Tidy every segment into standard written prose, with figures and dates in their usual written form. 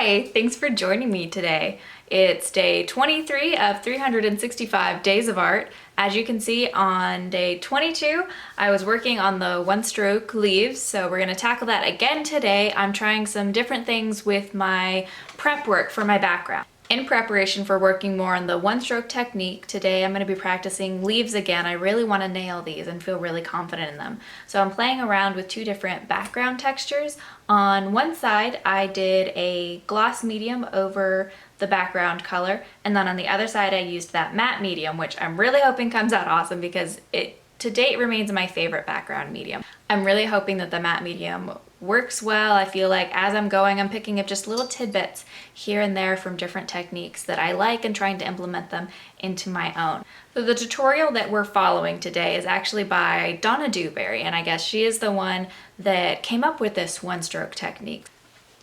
Hi, thanks for joining me today. It's day 23 of 365 days of art. As you can see on day 22, I was working on the one stroke leaves, so we're gonna tackle that again today. I'm trying some different things with my prep work for my background. In preparation for working more on the one stroke technique, today I'm going to be practicing leaves again. I really want to nail these and feel really confident in them. So I'm playing around with two different background textures. On one side, I did a gloss medium over the background color, and then on the other side I used that matte medium, which I'm really hoping comes out awesome because it to date remains my favorite background medium. I'm really hoping that the matte medium works well. I feel like as I'm going, I'm picking up just little tidbits here and there from different techniques that I like and trying to implement them into my own. So the tutorial that we're following today is actually by Donna Dewberry, and I guess she is the one that came up with this one stroke technique.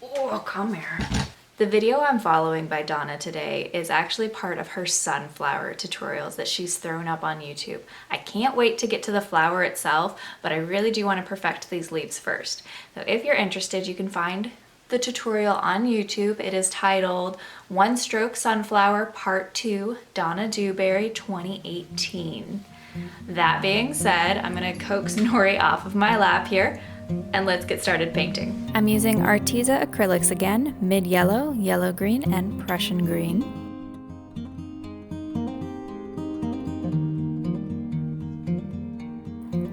Oh, come here. The video I'm following by Donna today is actually part of her sunflower tutorials that she's thrown up on YouTube. I can't wait to get to the flower itself, but I really do want to perfect these leaves first. So if you're interested, you can find the tutorial on YouTube. It is titled One Stroke Sunflower Part 2, Donna Dewberry 2018. That being said, I'm going to coax Nori off of my lap here, and let's get started painting. I'm using Arteza acrylics again, mid-yellow, yellow-green, and Prussian green.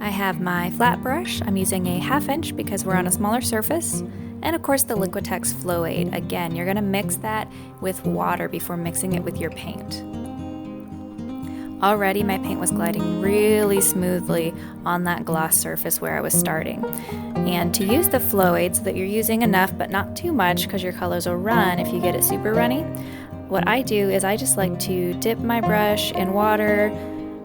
I have my flat brush. I'm using a 1/2 inch because we're on a smaller surface. And of course the Liquitex Flow Aid. Again, you're gonna mix that with water before mixing it with your paint. Already my paint was gliding really smoothly on that gloss surface where I was starting. And to use the Flow Aid so that you're using enough but not too much because your colors will run if you get it super runny, what I do is I just like to dip my brush in water,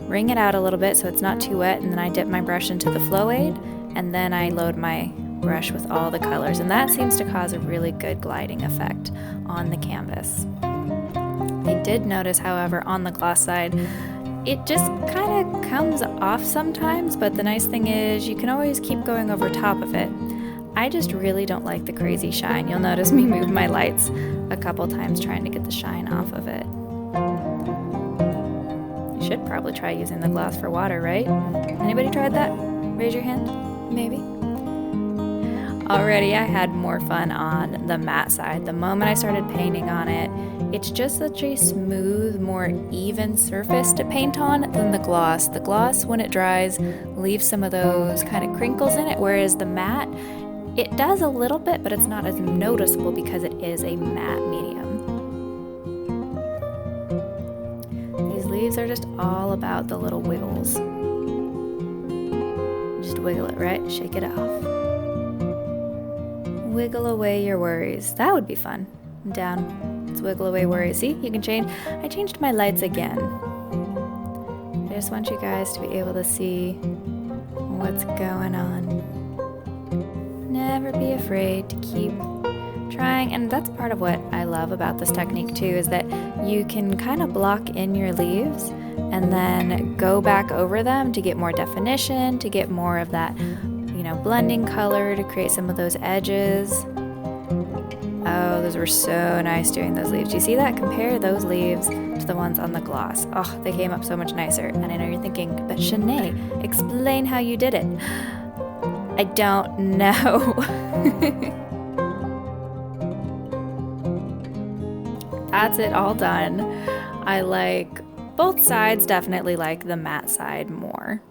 wring it out a little bit so it's not too wet, and then I dip my brush into the Flow Aid, and then I load my brush with all the colors, and that seems to cause a really good gliding effect on the canvas. I did notice, however, on the gloss side, it just kind of comes off sometimes, but the nice thing is you can always keep going over top of it. I just really don't like the crazy shine. You'll notice me move my lights a couple times trying to get the shine off of it. You should probably try using the gloss for water, right? Anybody tried that? Raise your hand, maybe. Already I had more fun on the matte side. The moment I started painting on it, it's just such a smooth, more even surface to paint on than the gloss. The gloss, when it dries, leaves some of those kind of crinkles in it, whereas the matte, it does a little bit, but it's not as noticeable because it is a matte medium. These leaves are just all about the little wiggles. Just wiggle it, right? Shake it off. Wiggle away your worries. That would be fun. Down. Let's wiggle away worries. See, you can change. I changed my lights again. I just want you guys to be able to see what's going on. Never be afraid to keep trying. And that's part of what I love about this technique too, is that you can kind of block in your leaves and then go back over them to get more definition, to get more of that blending color, to create some of those edges. Oh, those were so nice doing those leaves. Do you see that? Compare those leaves to the ones on the gloss. Oh, they came up so much nicer. And I know you're thinking, but Shanae, explain how you did it. I don't know. That's it, all done. I like both sides, definitely like the matte side more.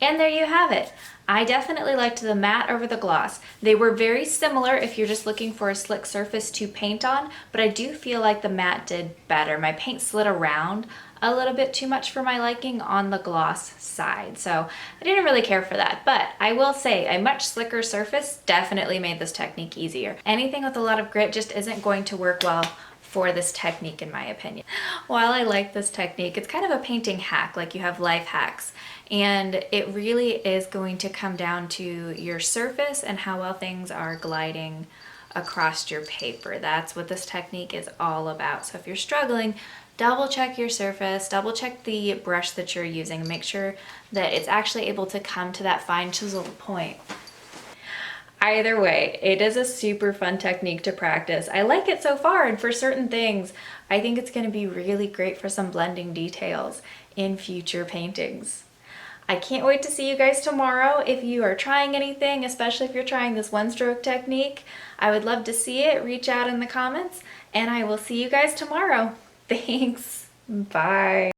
And there you have it. I definitely liked the matte over the gloss. They were very similar if you're just looking for a slick surface to paint on, but I do feel like the matte did better. My paint slid around a little bit too much for my liking on the gloss side, so I didn't really care for that. But I will say a much slicker surface definitely made this technique easier. Anything with a lot of grit just isn't going to work well for this technique, in my opinion. While I like this technique, it's kind of a painting hack, like you have life hacks, and it really is going to come down to your surface and how well things are gliding across your paper. That's what this technique is all about. So if you're struggling, double check your surface, double check the brush that you're using, and make sure that it's actually able to come to that fine chisel point. Either way, it is a super fun technique to practice. I like it so far, and for certain things, I think it's going to be really great for some blending details in future paintings. I can't wait to see you guys tomorrow. If you are trying anything, especially if you're trying this one stroke technique, I would love to see it. Reach out in the comments, and I will see you guys tomorrow. Thanks. Bye.